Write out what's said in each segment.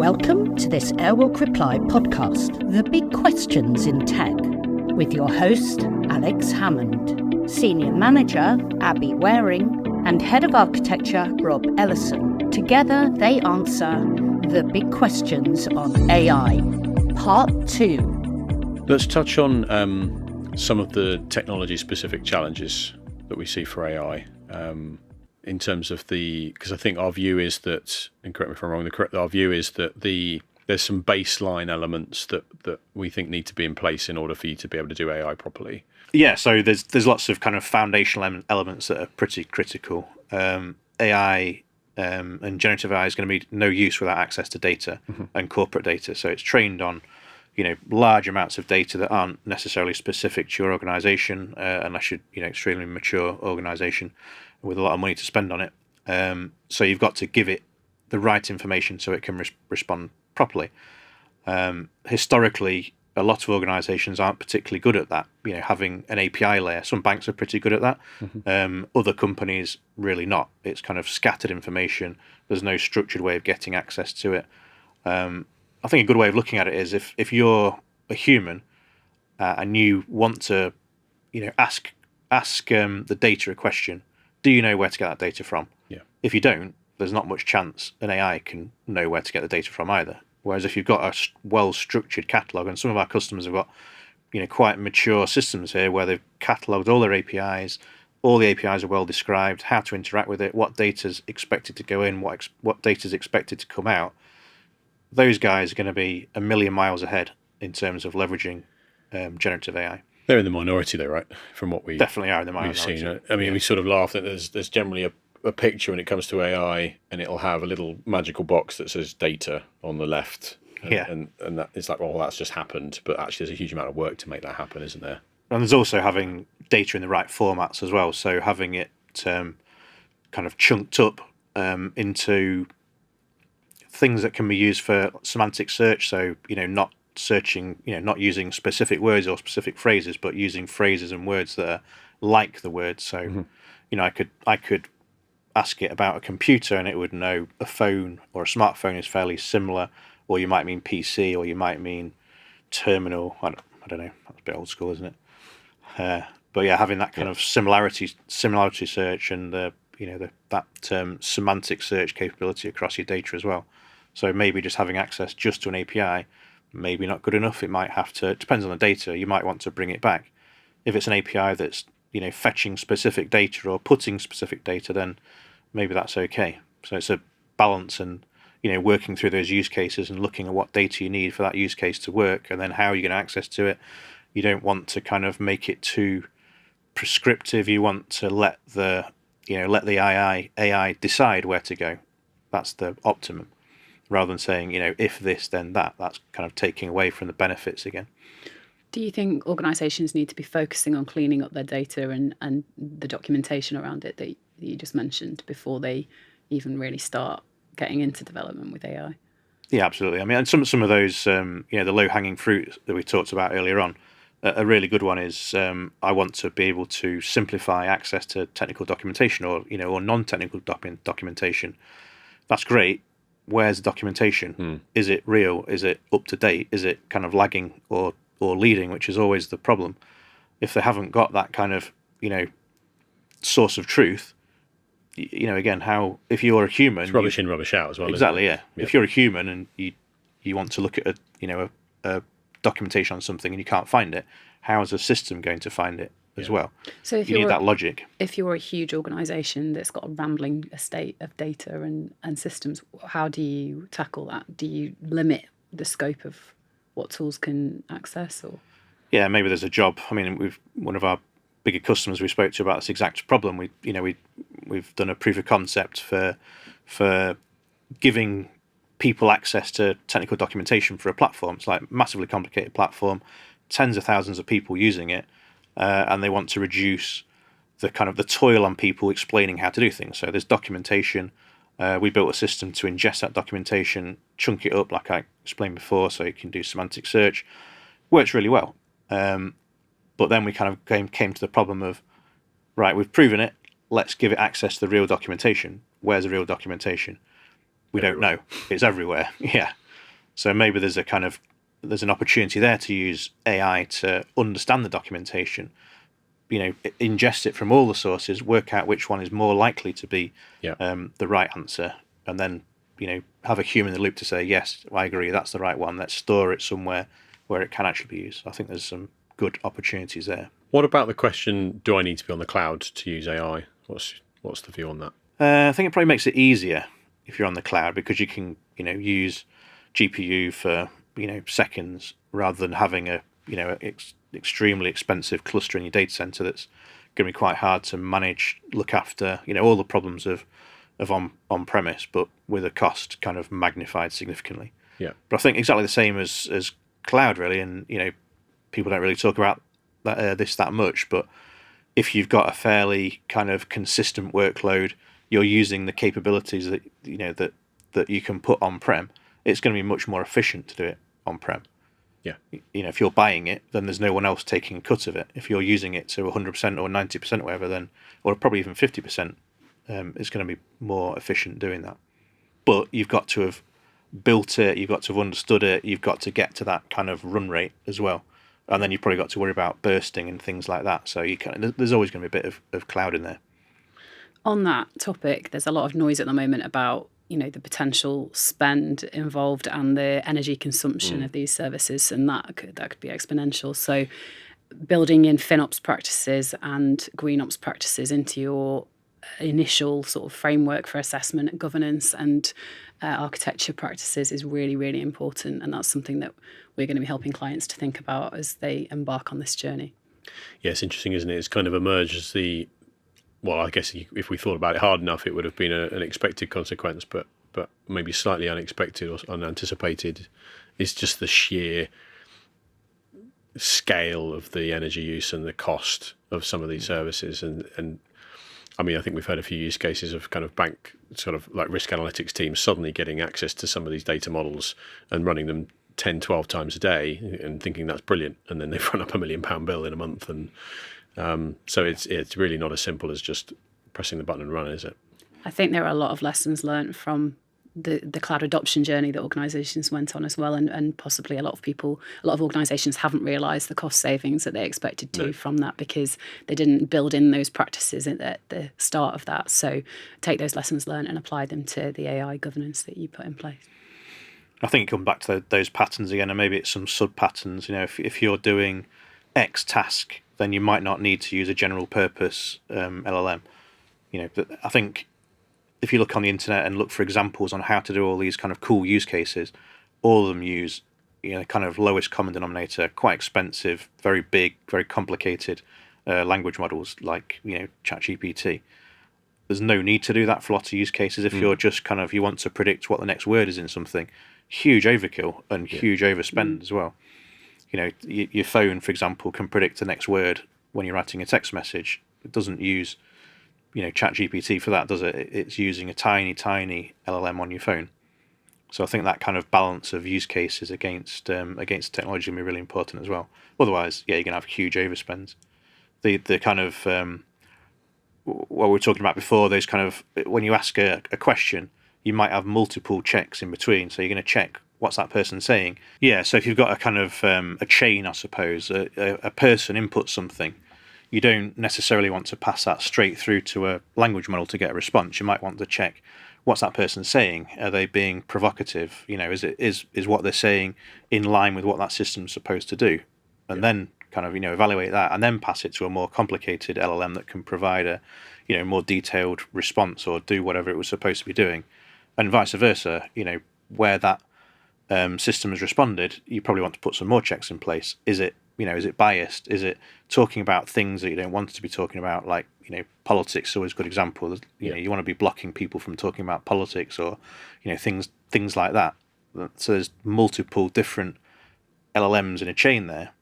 Welcome to this Airwalk Reply podcast, The Big Questions in Tech, with your host, Alex Hammond, Senior Manager, Abby Wareing, and Head of Architecture, Rob Ellison. Together, they answer the big questions on AI, Part 2. Let's touch on some of the technology-specific challenges that we see for AI. In terms of because I think our view is that, and correct me if I'm wrong, our view is that there's some baseline elements that we think need to be in place in order for you to be able to do AI properly. Yeah, so there's lots of kind of foundational elements that are pretty critical. AI and generative AI is going to be no use without access to data and corporate data. So it's trained on, large amounts of data that aren't necessarily specific to your organization, unless you're, extremely mature organization with a lot of money to spend on it. So you've got to give it the right information so it can respond properly. Historically, a lot of organizations aren't particularly good at that, having an API layer. Some banks are pretty good at that. Other companies really not. It's kind of scattered information. There's no structured way of getting access to it. I think a good way of looking at it is if you're a human and you want to, ask the data a question, do you know where to get that data from? Yeah. If you don't, there's not much chance an AI can know where to get the data from either. Whereas if you've got a well-structured catalogue, and some of our customers have got, quite mature systems here where they've catalogued all their APIs, all the APIs are well described, how to interact with it, what data is expected to go in, what data is expected to come out. Those guys are going to be a million miles ahead in terms of leveraging generative AI. They're in the minority, though, right? From what we definitely are in the minority. We've seen. I mean, we sort of laugh that there's generally a picture when it comes to AI, and it'll have a little magical box that says data on the left. And that it's like, well, that's just happened. But actually, there's a huge amount of work to make that happen, isn't there? And there's also having data in the right formats as well. So having it kind of chunked up into things that can be used for semantic search. So, not searching, not using specific words or specific phrases, but using phrases and words that are like the word. So, I could ask it about a computer and it would know a phone or a smartphone is fairly similar, or you might mean PC, or you might mean terminal. I don't know. That's a bit old school, isn't it? But yeah, having that kind of similarity search and that semantic search capability across your data as well. So maybe just having access just to an API, maybe not good enough. It might have to, it depends on the data, you might want to bring it back. If it's an API that's, fetching specific data or putting specific data, then maybe that's okay. So it's a balance and, working through those use cases and looking at what data you need for that use case to work, and then how you're going to access to it. You don't want to kind of make it too prescriptive. You want to let the AI decide where to go. That's the optimum. Rather than saying, if this, then that. That's kind of taking away from the benefits again. Do you think organisations need to be focusing on cleaning up their data and the documentation around it that you just mentioned before they even really start getting into development with AI? Yeah, absolutely. I mean, and some of those, the low-hanging fruit that we talked about earlier on, a really good one is I want to be able to simplify access to technical documentation or non-technical documentation. That's great. Where's the documentation? Is it real? Is it up to date? Is it kind of lagging or leading, which is always the problem? If they haven't got that kind of, source of truth, again, how, if you're a human... It's rubbish in, rubbish out as well. Exactly, yeah. If you're a human and you want to look at a documentation on something and you can't find it, how is a system going to find it as well? So if you need that logic. If you're a huge organisation that's got a rambling estate of data and systems, how do you tackle that? Do you limit the scope of what tools can access? Or yeah, maybe there's a job. I mean, one of our bigger customers we spoke to about this exact problem. We've done a proof of concept for giving people access to technical documentation for a platform. It's like a massively complicated platform, tens of thousands of people using it. And they want to reduce the toil on people explaining how to do things. So there's documentation. We built a system to ingest that documentation, chunk it up like I explained before, so you can do semantic search. Works really well. But then we kind of came to the problem of, right, we've proven it. Let's give it access to the real documentation. Where's the real documentation? We don't know. It's everywhere. Yeah. So maybe there's an opportunity there to use AI to understand the documentation, ingest it from all the sources, work out which one is more likely to be the right answer, and then have a human in the loop to say, yes, I agree, that's the right one. Let's store it somewhere where it can actually be used. I think there's some good opportunities there. What about the question, do I need to be on the cloud to use AI? What's the view on that? I think it probably makes it easier if you're on the cloud, because you can use GPU for seconds rather than having a extremely expensive cluster in your data center that's going to be quite hard to manage, look after, all the problems of on premise, but with a cost kind of magnified significantly. Yeah. But I think exactly the same as cloud, really, and people don't really talk about that much, but if you've got a fairly kind of consistent workload, you're using the capabilities that that you can put on prem, it's going to be much more efficient to do it on prem. Yeah. If you're buying it, then there's no one else taking a cut of it. If you're using it to 100% or 90% or whatever, then, or probably even 50%, it's going to be more efficient doing that. But you've got to have built it, you've got to have understood it, you've got to get to that kind of run rate as well. And then you've probably got to worry about bursting and things like that. So there's always going to be a bit of cloud in there. On that topic, there's a lot of noise at the moment about the potential spend involved and the energy consumption of these services, and that could be exponential. So building in FinOps practices and GreenOps practices into your initial sort of framework for assessment, governance and architecture practices is really, really important. And that's something that we're going to be helping clients to think about as they embark on this journey. Yeah, it's interesting, isn't it? It's kind of emerged as I guess if we thought about it hard enough, it would have been an expected consequence, but maybe slightly unexpected or unanticipated. Is just the sheer scale of the energy use and the cost of some of these services. And I mean, I think we've had a few use cases of kind of bank sort of like risk analytics teams suddenly getting access to some of these data models and running them 10, 12 times a day and thinking that's brilliant. And then they've run up £1 million bill in a month. And so it's really not as simple as just pressing the button and run, is it? I think there are a lot of lessons learned from the cloud adoption journey that organisations went on as well, and possibly a lot of organisations haven't realised the cost savings that they expected to from that because they didn't build in those practices at the start of that. So take those lessons learned and apply them to the AI governance that you put in place. I think it comes back to those patterns again, and maybe it's some sub patterns. If you're doing X task, then you might not need to use a general purpose LLM. But I think if you look on the internet and look for examples on how to do all these kind of cool use cases, all of them use kind of lowest common denominator, quite expensive, very big, very complicated language models like ChatGPT. There's no need to do that for lots of use cases. If you're just you want to predict what the next word is in something, huge overkill and huge overspend as well. Your phone, for example, can predict the next word when you're writing a text message. It doesn't use ChatGPT for that, does it? It's using a tiny LLM on your phone. So I think that kind of balance of use cases against technology will be really important as well. Otherwise, you're going to have huge overspends. The kind of what we were talking about before, those kind of when you ask a question, you might have multiple checks in between. So you're going to check what's that person saying. Yeah. So if you've got a kind of a chain, I suppose, a person inputs something. You don't necessarily want to pass that straight through to a language model to get a response. You might want to check what's that person saying. Are they being provocative? Is what they're saying in line with what that system's supposed to do? And then kind of evaluate that, and then pass it to a more complicated LLM that can provide a more detailed response or do whatever it was supposed to be doing, and vice versa. Where that system has responded, you probably want to put some more checks in place. Is it biased? Is it talking about things that you don't want it to be talking about? Like, politics is always a good example. You want to be blocking people from talking about politics or, things like that. So there's multiple different LLMs in a chain there.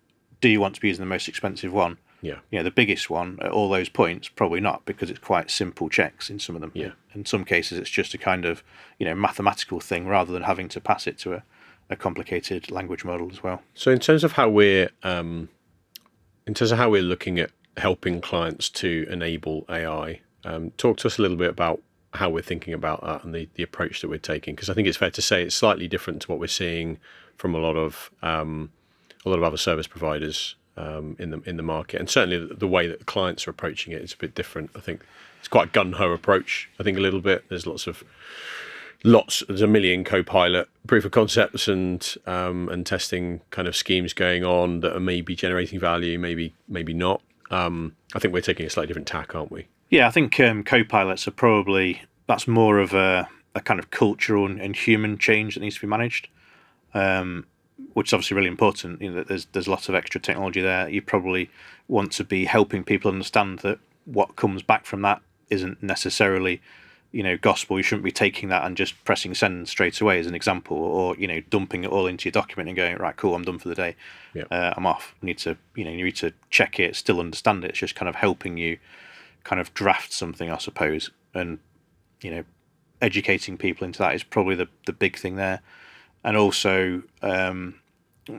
Do you want to be using the most expensive one? Yeah. The biggest one at all those points? Probably not, because it's quite simple checks in some of them. Yeah. In some cases, it's just a kind of, mathematical thing rather than having to pass it to a complicated language model as well. So in terms of how we're looking at helping clients to enable AI, talk to us a little bit about how we're thinking about that and the approach that we're taking, because I think it's fair to say it's slightly different to what we're seeing from a lot of other service providers in the market, and certainly the way that the clients are approaching it is a bit different. I think it's quite a gun-ho approach. I think a little bit. There's there's a million co-pilot proof of concepts and testing kind of schemes going on that are maybe generating value, maybe not. I think we're taking a slightly different tack, aren't we? Yeah, I think co-pilots are probably, that's more of a kind of cultural and human change that needs to be managed, which is obviously really important. You know, there's lots of extra technology there. You probably want to be helping people understand that what comes back from that isn't necessarily, you know, gospel. You shouldn't be taking that and just pressing send straight away as an example, or, you know, dumping it all into your document and going, right, cool, I'm done for the day. Yeah. I'm off. You need to check it, still understand it. It's just kind of helping you kind of draft something, I suppose, and, you know, educating people into that is probably the big thing there. And also,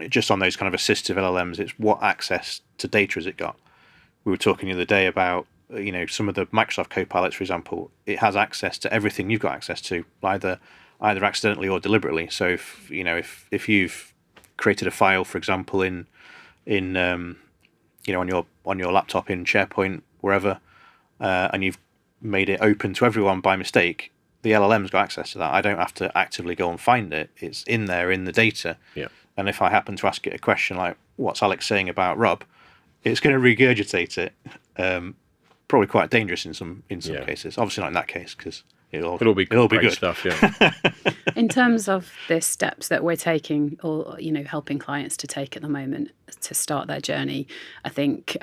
just on those kind of assistive LLMs, it's what access to data has it got? We were talking the other day about, you know, some of the Microsoft Copilots, for example. It has access to everything you've got access to, either accidentally or deliberately. So if you've created a file, for example, in you know, on your laptop in SharePoint, wherever, and you've made it open to everyone by mistake, the LLM's got access to that. I don't have to actively go and find it. It's in there in the data. Yeah. And if I happen to ask it a question like, what's Alex saying about Rob? It's going to regurgitate it. Probably quite dangerous in some cases. Obviously not in that case, because it'll be good stuff. Yeah. In terms of the steps that we're taking, or, you know, helping clients to take at the moment to start their journey, I think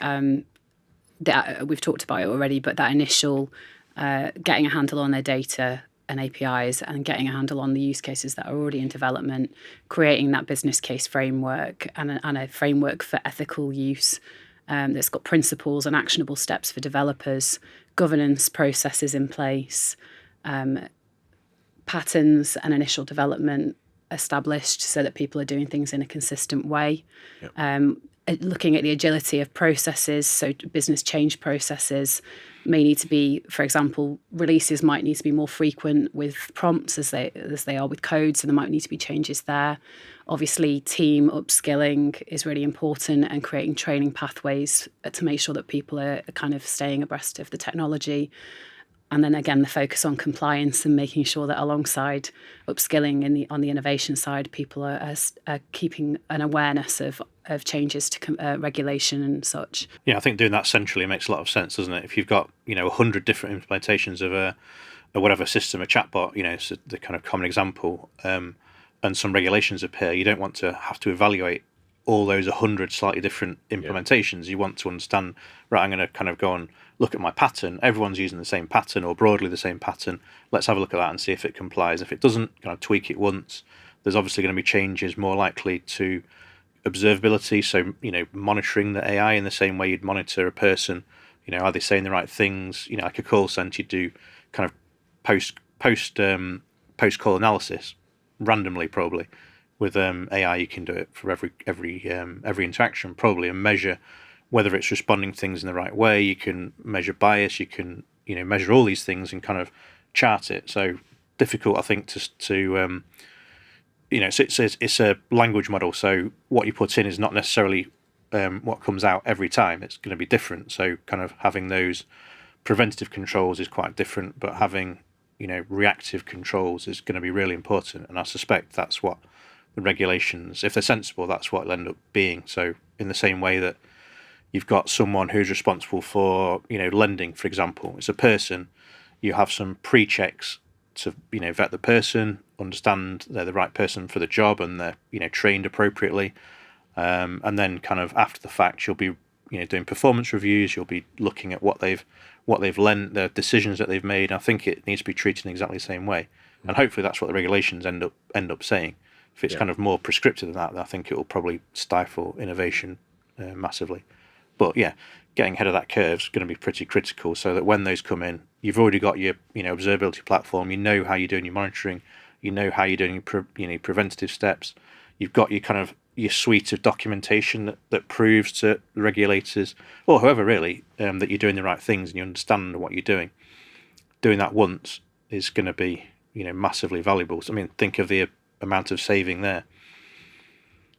that we've talked about it already, but that initial getting a handle on their data and APIs and getting a handle on the use cases that are already in development, creating that business case framework and a framework for ethical use that's got principles and actionable steps for developers, governance processes in place, patterns and initial development established so that people are doing things in a consistent way. Yep. Looking at the agility of processes, so business change processes may need to be, for example, releases might need to be more frequent with prompts as they are with code, so there might need to be changes there. Obviously, team upskilling is really important, and creating training pathways to make sure that people are kind of staying abreast of the technology. And then again, the focus on compliance and making sure that alongside upskilling on the innovation side, people are keeping an awareness of changes to regulation and such. Yeah, I think doing that centrally makes a lot of sense, doesn't it? If you've got, you know, 100 different implementations of a whatever system, a chatbot, you know, it's the kind of common example, and some regulations appear, you don't want to have to evaluate all those 100 slightly different implementations. Yeah. You want to understand, right, I'm going to kind of go and look at my pattern. Everyone's using the same pattern or broadly the same pattern. Let's have a look at that and see if it complies. If it doesn't, kind of tweak it once. There's obviously going to be changes more likely to observability. So, you know, monitoring the AI in the same way you'd monitor a person. You know, are they saying the right things? You know, like a call center, you do kind of post call analysis randomly, probably. With AI, you can do it for every interaction, probably, and measure whether it's responding to things in the right way. You can measure bias. You can, you know, measure all these things and kind of chart it. So difficult, I think, to you know, it's a language model. So what you put in is not necessarily what comes out every time. It's going to be different. So kind of having those preventative controls is quite different, but having, you know, reactive controls is going to be really important. And I suspect that's what the regulations, if they're sensible, that's what it'll end up being. So in the same way that you've got someone who's responsible for, you know, lending, for example, it's a person, you have some pre-checks to, you know, vet the person, understand they're the right person for the job and they're, you know, trained appropriately. And then kind of after the fact, you'll be, you know, doing performance reviews, you'll be looking at what they've lent, the decisions that they've made. I think it needs to be treated in exactly the same way. And hopefully that's what the regulations end up saying. If it's kind of more prescriptive than that, then I think it will probably stifle innovation massively. But yeah, getting ahead of that curve is going to be pretty critical, so that when those come in, you've already got your, you know, observability platform. You know how you're doing your monitoring. You know how you're doing your preventative steps. You've got your kind of your suite of documentation that proves to the regulators or whoever really that you're doing the right things and you understand what you're doing. Doing that once is going to be, massively valuable. So, I mean, think of the amount of saving there.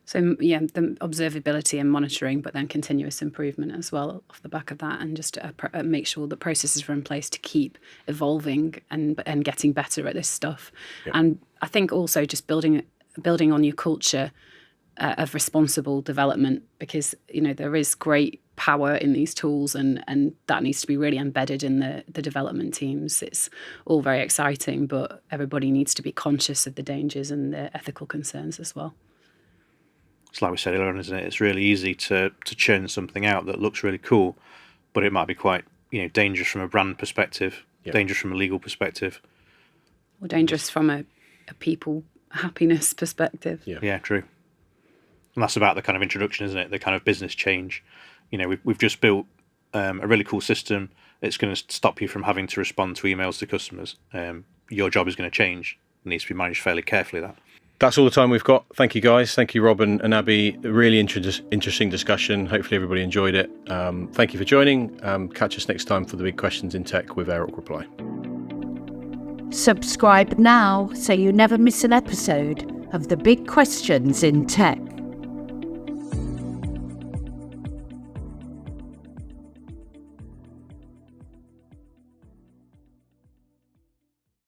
So yeah, the observability and monitoring, but then continuous improvement as well off the back of that, and just make sure the processes are in place to keep evolving and getting better at this stuff. Yep. And I think also just building on your culture of responsible development, because there is great power in these tools, and that needs to be really embedded in the development teams. It's all very exciting, but everybody needs to be conscious of the dangers and the ethical concerns as well. It's like we said earlier, isn't it? It's really easy to churn something out that looks really cool, but it might be quite dangerous from a brand perspective, dangerous from a legal perspective, or dangerous from a people happiness perspective. Yeah, true. And that's about the kind of introduction, isn't it? The kind of business change. We've just built a really cool system. It's going to stop you from having to respond to emails to customers. Your job is going to change. It needs to be managed fairly carefully. That's all the time we've got. Thank you, guys. Thank you, Rob and Abby. Really interesting discussion. Hopefully everybody enjoyed it. Thank you for joining. Catch us next time for the big questions in tech with Airwalk Reply. Subscribe now so you never miss an episode of the Big Questions in Tech.